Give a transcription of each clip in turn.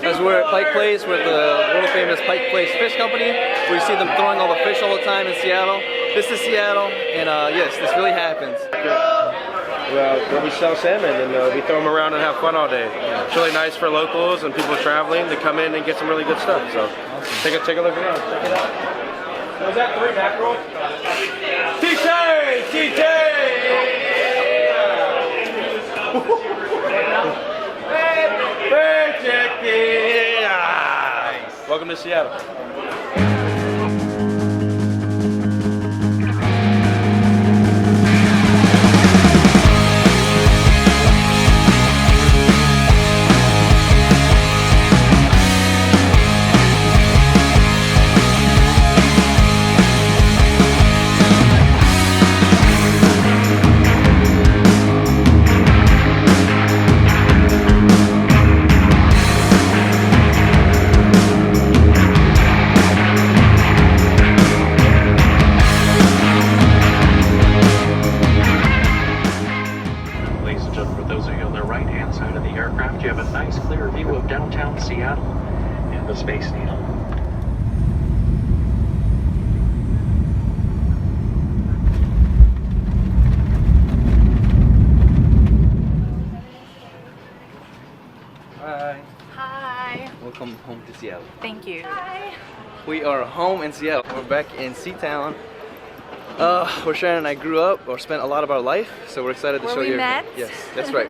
As we're at Pike Place, we're at the world famous Pike Place Fish Company, where you see them throwing all the fish all the time in Seattle. This is Seattle, and yes, this really happens. Well, we sell salmon and we throw them around and have fun all day. It's really nice for locals and people traveling to come in and get some really good stuff. So take a look around, check it out. So is that 3 mackerel? TK! Nice. Welcome to Seattle. You have a nice clear view of downtown Seattle and the Space Needle. Hi. Hi. Welcome home to Seattle. Thank you. Hi. We are home in Seattle. We're back in Seatown. Where Shannon and I grew up or spent a lot of our life, so we're excited to show you. Where we met? Yes, that's right.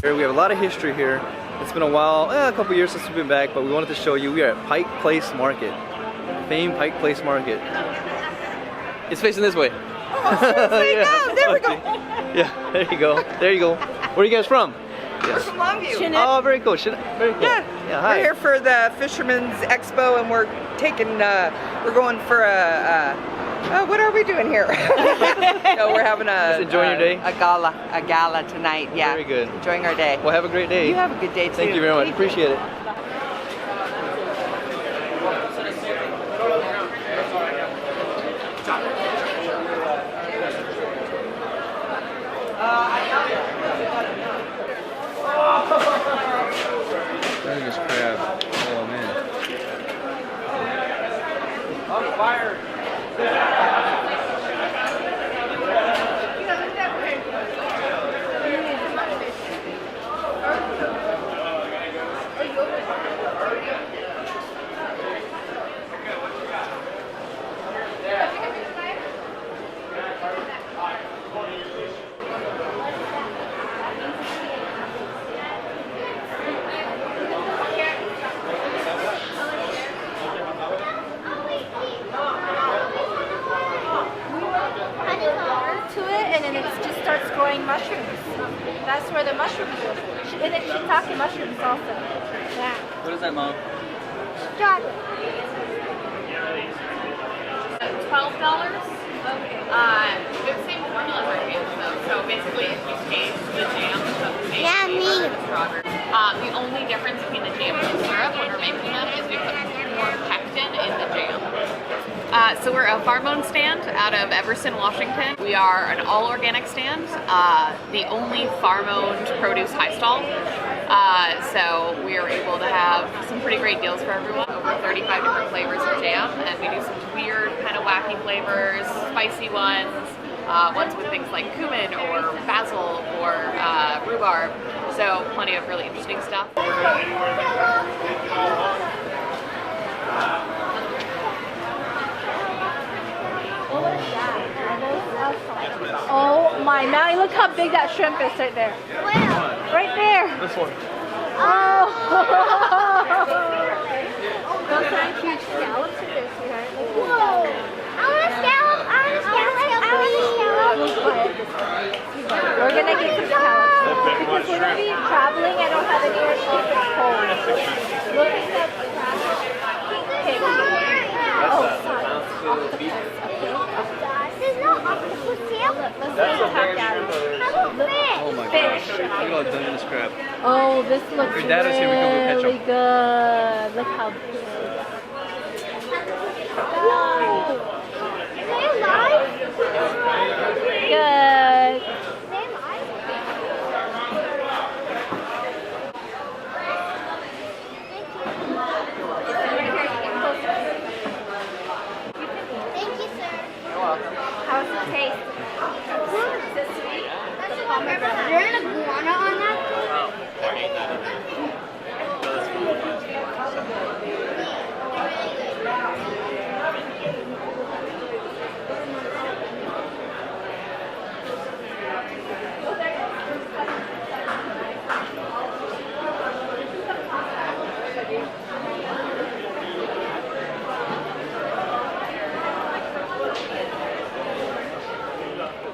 We have a lot of history here. It's been a while, a couple years since we've been back, but we wanted to show you. We are at Pike Place Market. Famed Pike Place Market. It's facing this way. Oh, yeah. There we go. Yeah, there you go. There you go. Where are you guys from? We're from Longview. Oh, very cool. Very cool. Yeah. Hi. We're here for the Fisherman's Expo, and we're going for what are we doing here? No, we're having Just enjoying your day? A gala tonight. Yeah. Very good. Enjoying our day. Well, have a great day. You have a good day too. Thank you very much. Appreciate it. This crab. Oh man. On fire. Mushrooms. That's where the mushrooms go. And then shiitake mushrooms also. Yeah. What is that, Mom? Chocolate. $12. Okay. The same formula for hands though. So basically, if you taste the jam, Yeah, me. The only difference between the jam and the syrup when we're making them is we put more pectin in the jam. So we're a farm-owned stand out of Everson, Washington. We are an all-organic stand, the only farm-owned produce high stall. So we are able to have some pretty great deals for everyone. Over 35 different flavors of jam, and we do some weird kind of wacky flavors, spicy ones, ones with things like cumin or basil or rhubarb. So plenty of really interesting stuff. Oh my, Maddie, look how big that shrimp is right there. Right there. This one. Oh. Those are huge scallops right there, sweetheart. Whoa. I want a scallop. I want a scallop. We're going to get some scallops. Because we're going to be traveling. I don't have anywhere to keep it cold. Look at that pig. Oh, sorry. Let's That's see a top big down. shrimp. Oh my Fish. gosh. Look at all Dungeness crab. Oh, this looks Your dad was here, we could go catch really 'em. good. Look how big. Whoa. Are they alive? Good. Are they alive? Thank you, sir. How's it taste? Is it sweet? The pomegranate. Is there an iguana on that?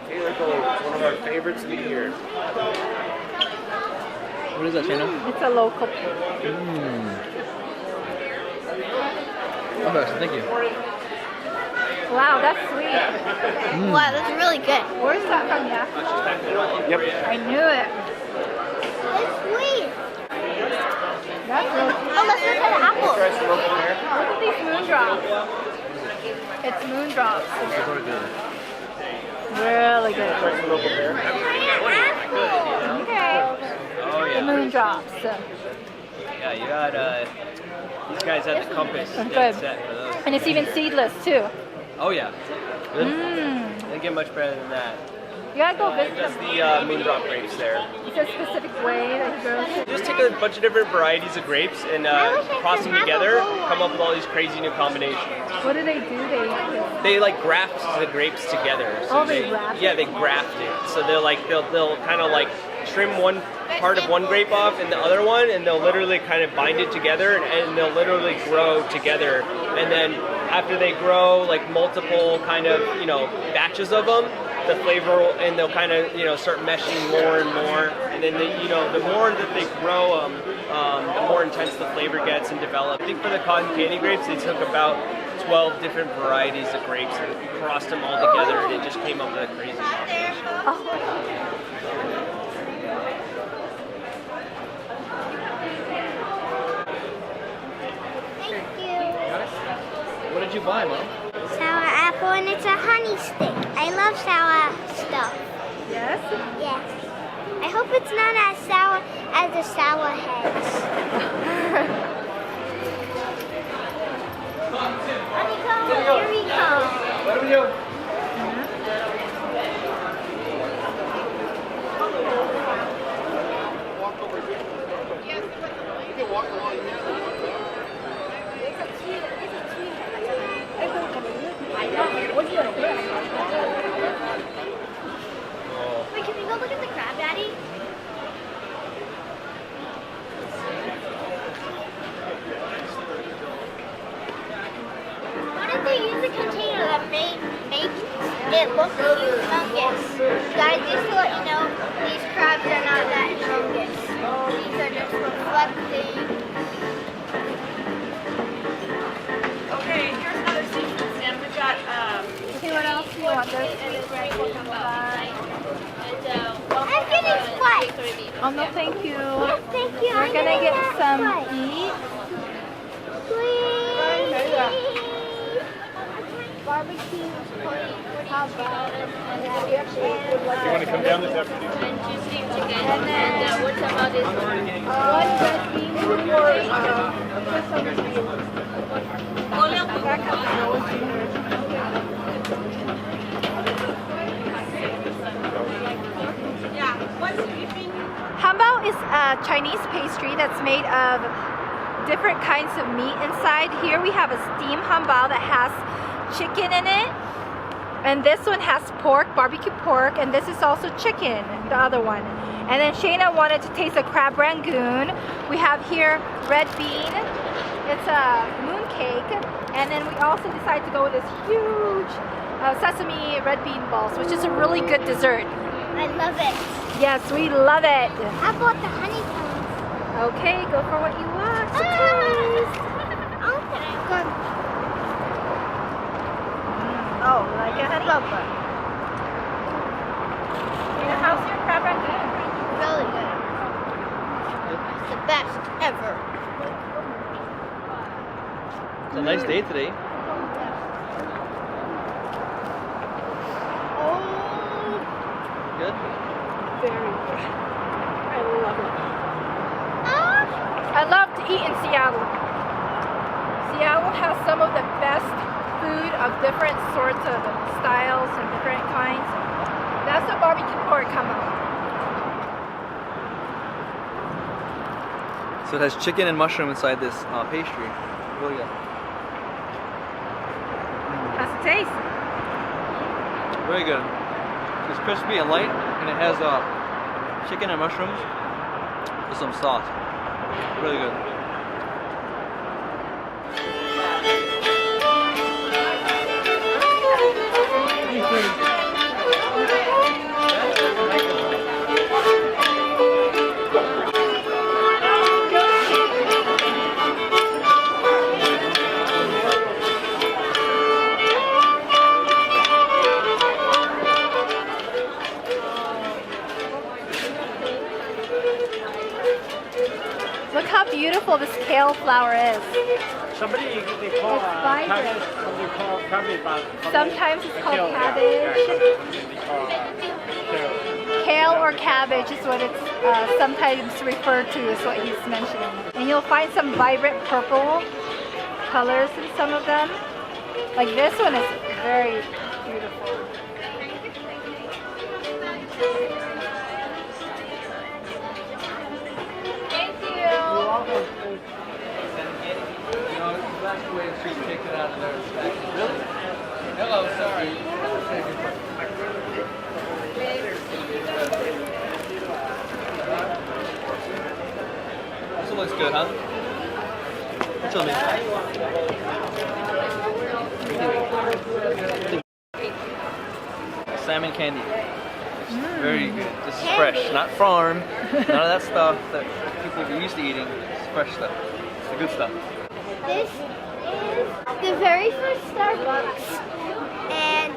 Taylor Gold, one of our favorites of the year. What is that, Shayna? It's a local. Okay, so thank you. Wow, that's sweet. Wow, that's really good. Where's that from, yeah? Yep. I knew it. It's sweet. That's really Oh, let's look at the apple. Try some local pear. Look at these moondrops. It's moondrops. Really good. Try some local pear. Okay. Oh The yeah. moondrops. Yeah, you got these guys had the compass Good. dead set for those. And it's even seedless too. Oh yeah. Mmm. They get much better than that. You gotta go visit Just them. the moondrop grapes there. Is there a specific way that you grow? Just take a bunch of different varieties of grapes and cross them together, come up with all these crazy new combinations. What do? They like graft the grapes together. So Oh, they graft Yeah, it? they graft it. So they'll kind of like trim one part of one grape off and the other one, and they'll literally kind of bind it together, and they'll literally grow together. And then after they grow like multiple kind of batches of them, the flavor and they'll kind of start meshing more and more, and then the more that they grow them, the more intense the flavor gets and develop. I think for the cotton candy grapes, they took about 12 different varieties of grapes and crossed them all together, and it just came up with a crazy combination. Thank you. What did you buy, Mom? Sour apple, and it's a honey stick. I love sour stuff. Yes? Yes. I hope it's not as sour as the sour heads. Honeycomb, here we come. Let him go. Wait, can we go look at the crab, Daddy? Why did they use a container that make it look humongous? Guys, just to let you know, these crabs are not that humongous. These are just reflecting. Okay, here's another seafood stand. We've got Okay, what else do you want? There's I'm getting spiked. Oh no, thank you. Yes, thank you. We're gonna get some eat. Please. Barbecue. How about? You want to come down this afternoon? And then what about this? One red bean for Hambao is a Chinese pastry that's made of different kinds of meat inside. Here we have a steamed hambao that has chicken in it. And this one has pork, barbecue pork, and this is also chicken, the other one. And then Shayna wanted to taste a crab rangoon. We have here red bean. It's a moon cake. And then we also decided to go with this huge sesame red bean balls, which is a really good dessert. I love it. Yes, we love it. How about the honeycombs? Okay, go for what you want. Surprise! Oh, like a honey? ever. It's a nice day today. Oh, Good? very good. I love it. I love to eat in Seattle. Seattle has some of the best food of different sorts of styles and different kinds. That's the barbecue pork combo. So it has chicken and mushroom inside this pastry. Really good. How's it taste? Very good. It's crispy and light, and it has chicken and mushrooms with some sauce. Really good. Look how beautiful this kale flower is. Somebody they call It's vibrant. somebody call cabbage, but Sometimes it's called kale, cabbage. sometimes they call kale. Kale or cabbage is what it's sometimes referred to, is what he's mentioning. And you'll find some vibrant purple colors in some of them. Like this one is very beautiful. Thank you. Really? Hello, sorry. This one looks good, huh? What's on this? Salmon candy. Very good. This is fresh, not farm. None of that stuff that people are used to eating. It's fresh stuff. It's the good stuff. This is the very first Starbucks, and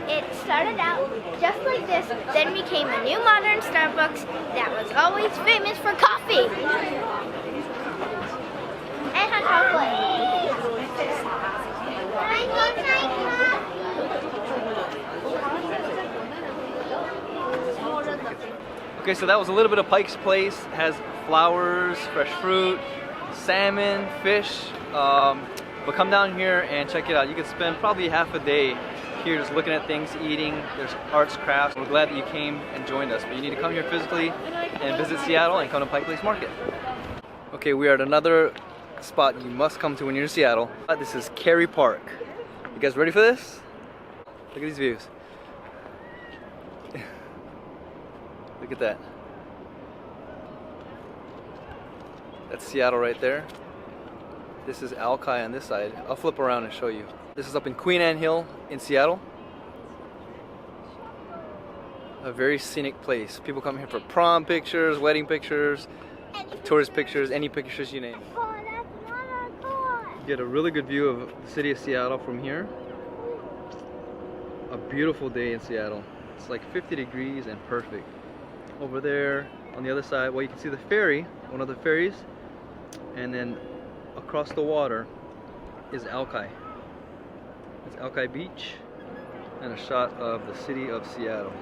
it started out just like this, then became a new modern Starbucks that was always famous for coffee. And hot chocolate. Okay, so that was a little bit of Pike's Place. It has flowers, fresh fruit, salmon, fish. But come down here and check it out. You can spend probably half a day here just looking at things, eating. There's arts, crafts. We're glad that you came and joined us. But you need to come here physically and visit Seattle and come to Pike Place Market. Okay, we are at another spot you must come to when you're in Seattle. This is Kerry Park. You guys ready for this? Look at these views. Look at that. That's Seattle right there. This is Alki on this side. I'll flip around and show you. This is up in Queen Anne Hill in Seattle. A very scenic place. People come here for prom pictures, wedding pictures, tourist pictures, any pictures you name. You get a really good view of the city of Seattle from here. A beautiful day in Seattle. It's like 50 degrees and perfect. Over there on the other side, well, you can see the ferry, one of the ferries, and then across the water is Alki. It's Alki Beach and a shot of the city of Seattle.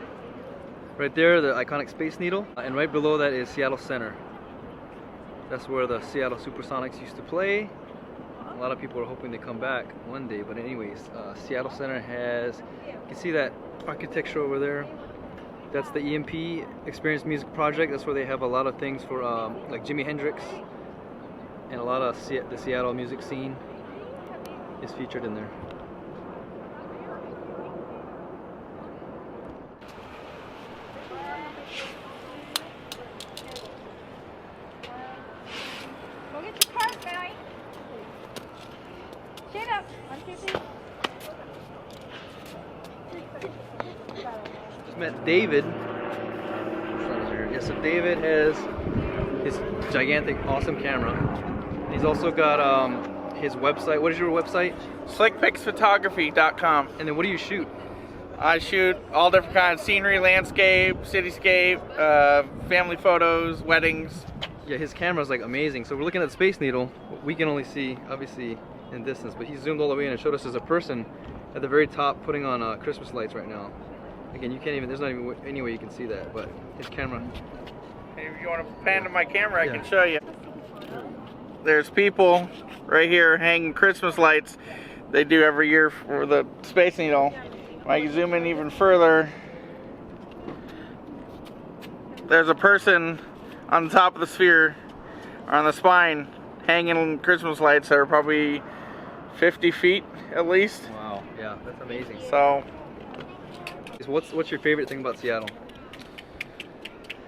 Right there, the iconic Space Needle, and right below that is Seattle Center. That's where the Seattle Supersonics used to play. A lot of people are hoping to come back one day, but anyways, Seattle Center has, you can see that architecture over there. That's the EMP Experience Music Project. That's where they have a lot of things for like Jimi Hendrix, and a lot of the Seattle music scene is featured in there. Go get your card, Mallie. Stand up. 1, 2, 3. Just met David. Yeah, so David has his gigantic, awesome camera. He's also got his website. What is your website? Slickpicsphotography.com. And then what do you shoot? I shoot all different kinds: scenery, landscape, cityscape, family photos, weddings, Yeah, his camera's like amazing. So we're looking at the Space Needle. We can only see, obviously, in distance, but he zoomed all the way in and showed us as a person at the very top putting on Christmas lights right now. Again, you can't even, there's not even any way you can see that, but his camera. If you want to pan to my camera, Yeah. I can show you. There's people right here hanging Christmas lights. They do every year for the Space Needle. When I zoom in even further, there's a person on the top of the sphere, or on the spine, hanging Christmas lights that are probably 50 feet at least. Wow, yeah, that's amazing. So, what's your favorite thing about Seattle?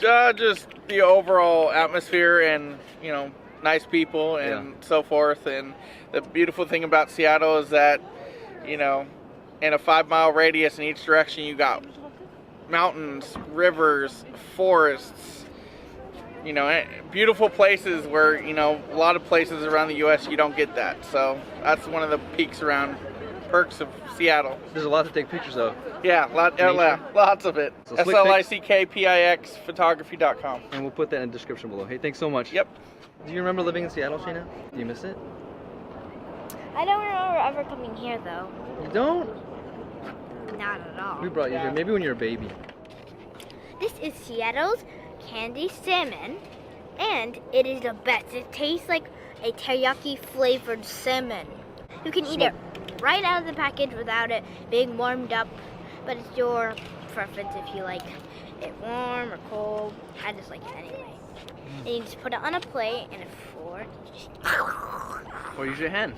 just the overall atmosphere and, you know, nice people and so forth. And the beautiful thing about Seattle is that, you know, in a 5-mile radius in each direction, you got mountains, rivers, forests, you know, beautiful places where, you know, a lot of places around the U.S. you don't get that. So that's one of the perks of Seattle. There's a lot to take pictures of. Yeah, lots of it. So SLICKPIX photography.com. And we'll put that in the description below. Hey, thanks so much. Yep. Do you remember living in Seattle, Shayna? Do you miss it? I don't remember ever coming here though. You don't? Not at all. We brought you here, maybe when you were a baby. This is Seattle's candy salmon, and it is the best. It tastes like a teriyaki flavored salmon. You can eat it right out of the package without it being warmed up, but it's your preference if you like it warm or cold. I just like it anyway. And you just put it on a plate and a fork. Or use your hand.